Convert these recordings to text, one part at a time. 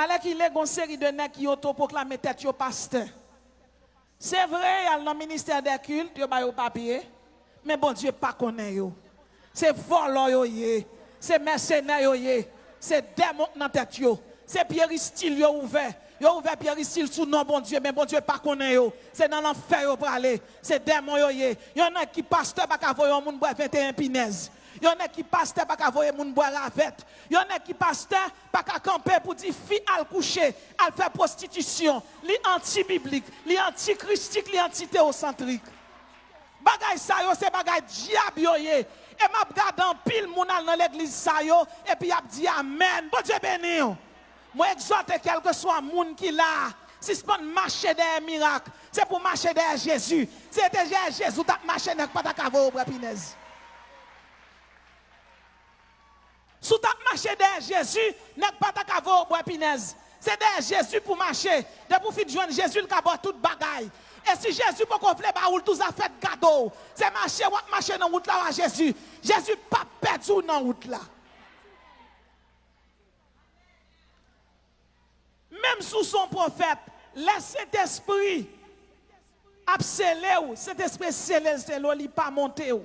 Alors qu'il y a une série de nègres qui autoproclament tête yo pasteur. C'est vrai, il y a le ministère des cultes, il y a papier, mais bon Dieu pas connaît yo. C'est volant yo yé, c'est mercenaire yo yé, c'est démon dans tête yo, c'est Pierre style yo ouvert. Yo ouvert Pierre style sous nom bon Dieu, mais bon Dieu pas connaît yo. C'est dans l'enfer yo pour aller. C'est démon yo yé. Y en a qui pasteur pas ka voyer moun boire 21 pinaises. Il y en a qui pasteur pas qu'à voir moun boire ravette. Il y en a qui pasteur pas qu'à camper pour dire fille al coucher, al faire prostitution, li anti-biblique, li anti-christique, li anti-théocentrique. Bagay sa yo c'est bagay diable yo ye. Et m'a regardé en pile moun al dans l'église sa yo et puis y a dit amen. Bon Dieu béni yo. Moi exhorte quel que soit moun qui là, si c'est pas marcher des miracles, c'est pour marcher derrière Jésus. C'est derrière Jésus t'a marché n'a pas ta cavo au pinez. Sous ta marché derrière Jésus, n'est pas ta cavo bois pinaise. C'est derrière Jésus pour marcher. De pour faire joindre Jésus le cabot toute bagaille. Et si Jésus peut confler ba ou tout ça fait cadeau. C'est marcher dans route là à Jésus. Jésus pas perdu dans route là. Même sous son prophète, laisse cet esprit abscellé ou cet esprit scellé, il pas monté ou.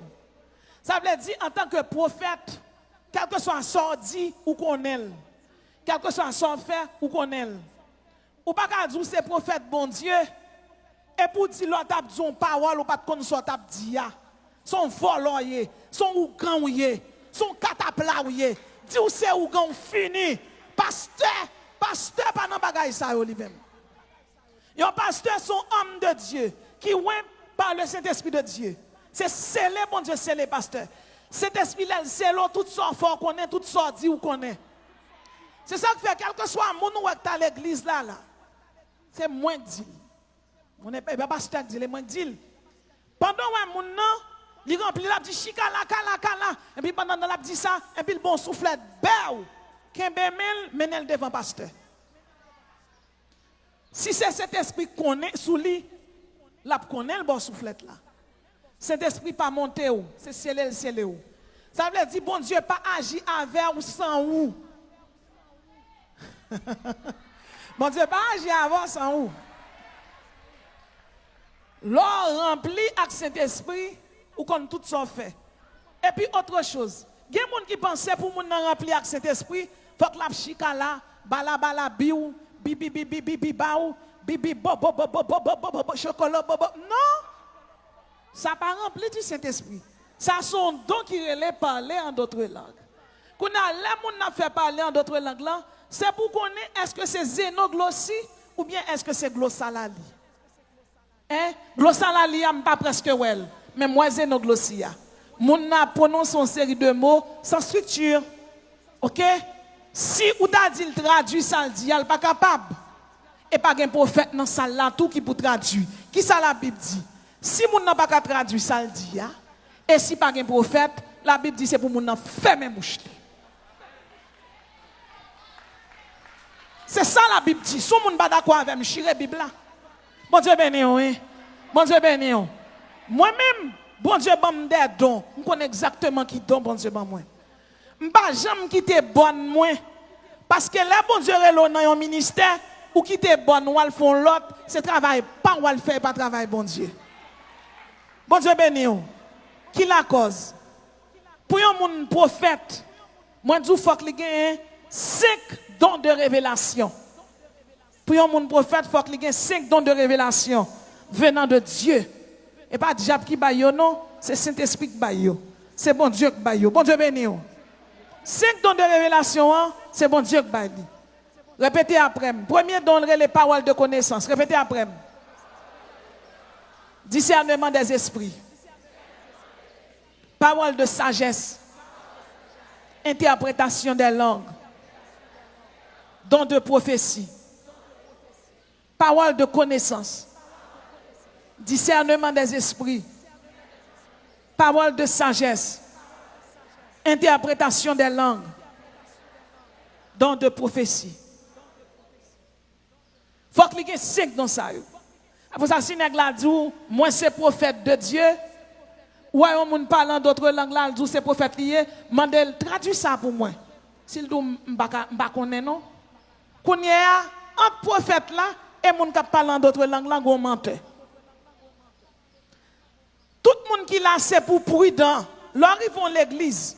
Ça veut dire en tant que prophète, quel que soit son dit ou qu'on est, quel que soit son fait ou qu'on est, ou pas qu'à dire c'est prophète bon Dieu, et pour dire l'autre a dit une parole ou pas de connaissance t'a dit son volant son ougan son catapla dit ou c'est ougan fini, pasteur pas dans bagaille ça lui-même. Un pasteur son homme de Dieu qui ouin par le Saint-Esprit de Dieu. C'est scellé bon Dieu, scellé pasteur. Cet esprit-là, c'est là, tout ça fort qu'on est, tout ça dit ou qu'on est. C'est ça qui fait, quel que soit mon ou à l'église là, c'est moins dit. On n'est pas pasteur qui dit, moins dit. Pendant que mon nom, il remplit la dit chikala, kala, et puis pendant la dit ça, et puis le bon souffle, béou, kembemel, menel devant pasteur. Si c'est cet esprit qu'on est sous lui, la connaît le bon souffle là. Cet esprit pas monté ou, c'est scellé ou. Ça veut dire bon Dieu pas agir avec ou sans ou. Bon Dieu pas agir avec ou sans ou. L'or rempli avec cet esprit ou comme tout ça fait. Et puis autre chose, il y a des gens qui pensent pour moun rempli avec cet esprit, faut que la chika là, bala biou, bibi baou, bibi bo chocolat bobo. Non. Ça pas rempli du Saint-Esprit. Ça sont donc qui relève parler en d'autres langues. Quand les gens n'a fait parler en d'autres langues là, c'est pour qu'on ait est-ce que c'est zénoglossie ou bien est-ce que c'est glossalali. Hein? Glossalali am pas presque well, mais moi zénoglossie. Moun n'a prononcé une série de mots sans structure. OK? Si ou t'a dit le traduit ça le dit, elle pas capable. Et pas un prophète dans salle là tout qui pour traduire. Qui ça la Bible dit? Si moun n'a pas traduit ça le dit, et si pas un prophète, la Bible dit c'est pour moun n'a fermer bouche. C'est ça la Bible dit. Si moun pas d'accord avec me chire Bible là. Bon Dieu béni hein. Bon Dieu béni. Moi-même, bon Dieu bon des dons. Je connais exactement qui don bon Dieu bon moi. M'pas jamais quitter bonne moi parce que là bon Dieu relo dans un ministère ou quitter bonne ou al font l'autre, c'est travail pas ou al faire pas travail bon Dieu. Bon Dieu béni. Qui la cause? Pour un prophète, moi je faut qu'il ait 5 dons de révélation. Pour un prophète, il faut qu'il ait 5 dons de révélation venant de Dieu. Et pas diable qui baille non, c'est Saint-Esprit qui baille. C'est bon Dieu qui baille. Bon Dieu béni. 5 dons de révélation, c'est bon Dieu qui baille. Répétez après. Premier don, les paroles de connaissance. Répétez après. Discernement des esprits. Parole de sagesse. Interprétation des langues. Don de prophétie. Parole de connaissance. Discernement des esprits. Parole de sagesse. Interprétation des langues. Don de prophétie. Il faut cliquer 5 dans ça. Pour ça, si nèg la dit, moi c'est prophète de Dieu, ou un monde parlant d'autres langues là, dit c'est prophète lié, mandel traduit ça pour moi. S'il dit m'pa connaît non. Qu'on y a un prophète là et moun qui parle en d'autres langues là gon menteur. Tout le monde qui là c'est pour prudent. Lorsqu'ils vont l'église,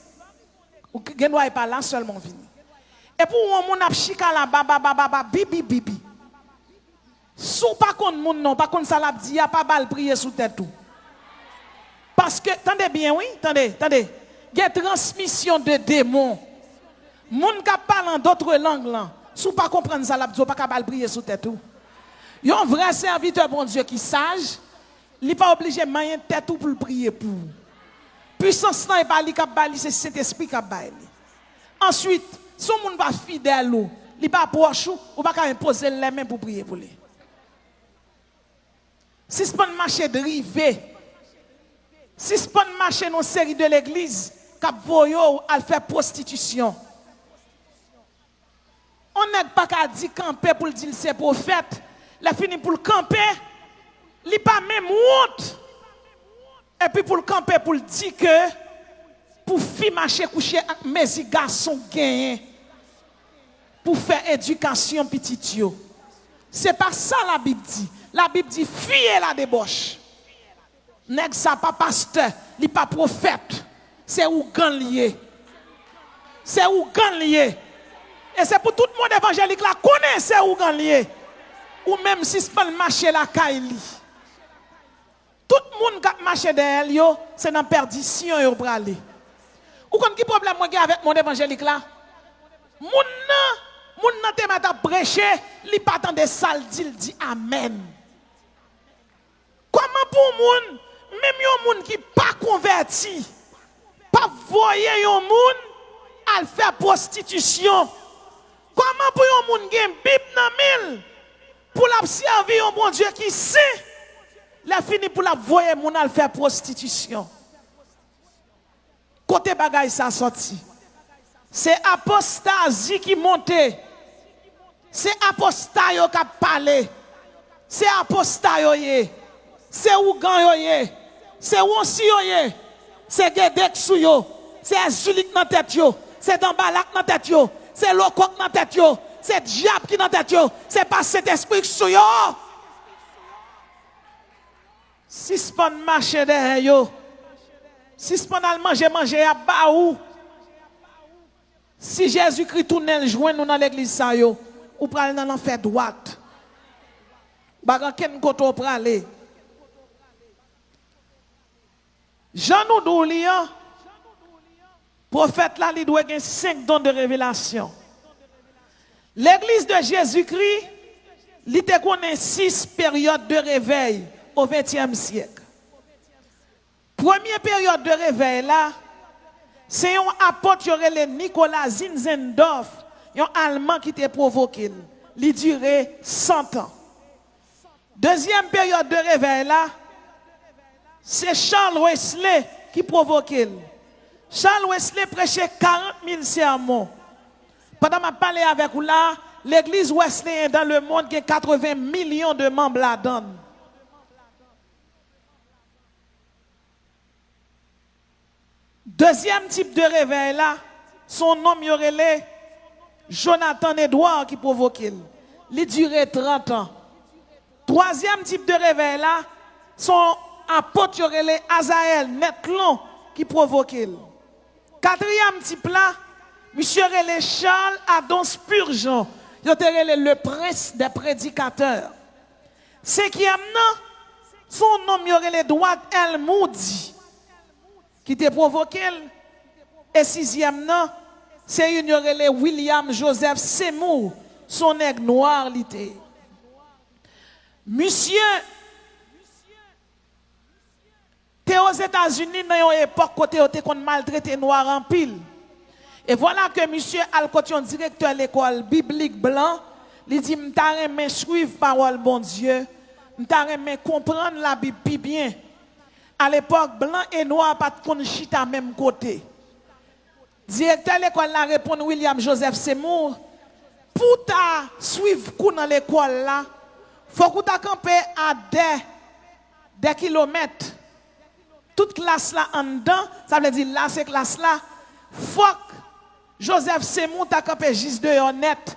ou gen doit pas là seulement venir. Et pour un moun ap chika la baba bibi bibi. Sou pas contre moun non, pas contre ça l'a dit, y a pas bal prier sous tête tout. Parce que attendez bien oui, attendez. Il y a transmission de démons. Moun qui parle en d'autres langues là, sou pas comprendre ça l'a dit, pas bal prier sous tête tout. Y a un vrai serviteur bon Dieu qui sage, il pas obligé de tête tout pour le prier pour. Puissance n'est pas li k'ap bali, c'est Saint-Esprit k'ap bali. Ensuite, si on va fidèle ou, li pas proche ou pas imposer les mains pour prier pour lui. Si ce pas marché de rivé, si ce pas marché dans série de l'église, k'ap voyo à faire prostitution. On n'est pas qu'à dire camper pour dire c'est prophète, la fini pour le camper, li pas même honte. Et puis pour le camper, pour le dire que pour faire marcher coucher avec mes garçons gagnent, pour faire éducation petit yo. C'est pas ça la Bible dit. La Bible dit fuyez la débauche. Nèg ça pas pasteur, li pas prophète. C'est ou gan lié. C'est ou gan lié. Et c'est pour tout le monde évangélique là connaît c'est ou gan lié. Ou même si c'est pas le marché la kaili. Tout le monde qui marche derrière lui, c'est dans la perdition et au bralé. Ou quand qui problème moi avec mon évangélique là? Moun nan te m'a prêcher, li pas tant de sale dit amen. Comment pour moun, même yon moun qui pas converti, pas voyer yon moun à faire prostitution. Comment pour yon moun gen bib nan mille pour la servir yon bon Dieu qui sait la fini pour la voyer moun al faire prostitution. Côté bagay ça sorti. C'est apostasie qui monte. C'est apostat yo qui parlé. C'est apostat yo yé. C'est ougan yo yé. C'est wonsi yo yé. C'est gedek sou yo. C'est Zulik dans tête yo. C'est Dambalak dans tête yo. C'est Lokok dans tête yo. C'est diable qui dans tête yo. C'est pas cet esprit sou yo. Si ce pas marcher derrière yo, si ce pas manger à baou, si Jésus-Christ tourne le joint nous dans l'église ça yo, ou pral dans l'enfer droite. Bagan ken koto prale. Jean nous dou prophète là il doit gagner 5 dons de révélation. L'église de Jésus-Christ, il te connaît 6 périodes de réveil au XXe siècle. Première période de réveil là, c'est un apôtre qui Nicolas Zinzendorf, un Allemand qui t'a provoqué. Il durait 100 ans. Deuxième période de réveil là, c'est Charles Wesley qui provoquait. Charles Wesley prêchait 40 000 sermons. Pendant que je parlais avec vous là, l'église Wesley dans le monde qui a 80 millions de membres là-dedans. Deuxième type de réveil là, son nom y aurait Jonathan Edouard qui provoquait. Il durait 30 ans. Troisième type de réveil là, son apôtre y aurait Azaël Netlon qui provoquait. Quatrième type là, monsieur relais Charles Adon Spurgeon, il aurait le prince des prédicateurs. Cinquième non, son nom y aurait Edward L. Moody qui t'a provoqué. Et sixième non, c'est une William Joseph Seymour, son aigle noir l'été. Monsieur, t'es aux États-Unis dans une époque côté qu'on maltraité noir en pile. Et voilà que monsieur Alcotion, directeur de l'école biblique blanc, il dit m'ta remè suivre parole bon Dieu, m'ta remè comprendre la Bible bien. À l'époque, blanc et noir pas de chita même côté. Directeur de l'école la répond William Joseph Seymour, pour ta suivre coup dans l'école là, faut que tu camper à des kilomètres. Toute classe là en dedans, ça veut dire là c'est classe là, faut que Joseph Seymour t'a campé juste de net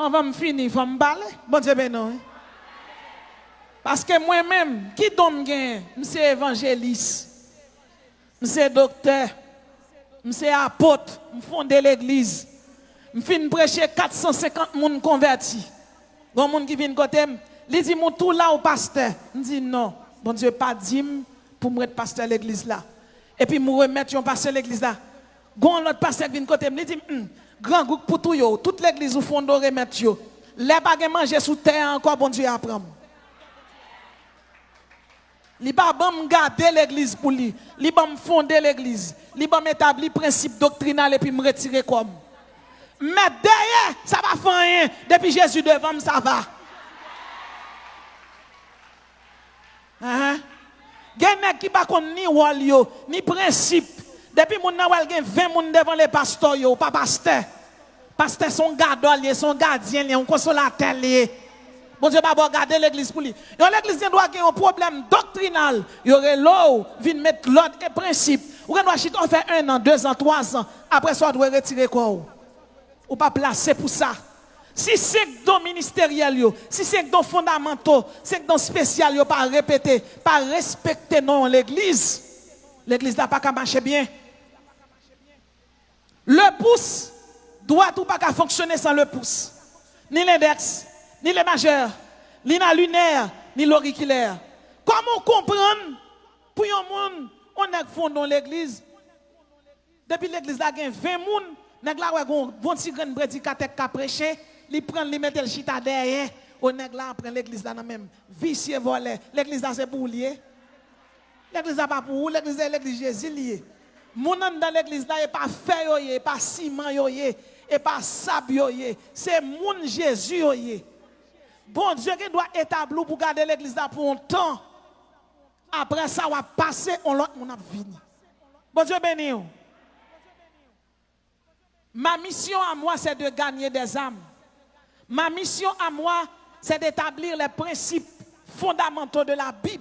On va me finir, il faut me parler. Bon Dieu, ben non. Parce que moi-même, qui donne gain? Je suis évangéliste. Je suis docteur. Je suis apôtre. Je fonde l'église. Je finis prêcher 450 personnes convertis. Il y a des gens qui viennent côté. Ils disent, mon tout là au pasteur. Je dis non. Bon Dieu, pas dit pour me mettre pasteur à l'église là. Et puis, me remettre un pasteur à l'église là. Gon l'autre pasteur vient côté me dit grand groupe pour tout yo, toute l'église au fond de remettre yo. Les pas manger sous terre encore bon Dieu apprend. Li pas bon garder l'église pour lui, li bon fonder l'église, li bon établir principe doctrinal et puis me retirer comme. Mais derrière, ça va faire rien. Depuis Jésus devant ça va. Gen qui pas connait ni wall yo, ni principe. Depuis mon nawal gen 20 moun devant les pasteurs yo, pas pasteur. Pasteur son gardien, son gardien, un consolateur lié. Bon Dieu pas garder l'église pour lui. L'église doit avoir un problème doctrinal. Il y aurait l'eau, vient mettre l'ordre et principe. Ou doit chiter faire 1 an, 2 ans, 3 ans. Après ça doit retirer quoi ou pas placer pour ça. Si c'est dans ministériel yo, si c'est dans fondamentaux, c'est dans spécial yo pas répéter, pas respecter non l'église. L'église n'a pas qu'à marcher bien. Le pouce doit tout pas qu'à fonctionner sans le pouce. Ni l'index, ni le majeur, ni la lunaire, ni l'auriculaire. Comment comprendre pour un monde on est fond dans l'église? Depuis l'église a 20 moun, nèg la bon petit grand prédicateur qui a prêché, il prend li mettre le chita derrière, on nèg la prend l'église là même vicieux volé. L'église là c'est pour lier. L'église là pas pour vous, l'église est l'église Jésus lié. Mon dans l'église là est pas fer yoyé, pas ciment yoyé, et pas sable yoyé. C'est mon Jésus yoyé. Bon Dieu qui doit établir pour garder l'église là pour un temps. Après ça va passer on l'autre mon a fini. Bon Dieu béni. Ma mission à moi c'est de gagner des âmes. Ma mission à moi c'est d'établir les principes fondamentaux de la Bible.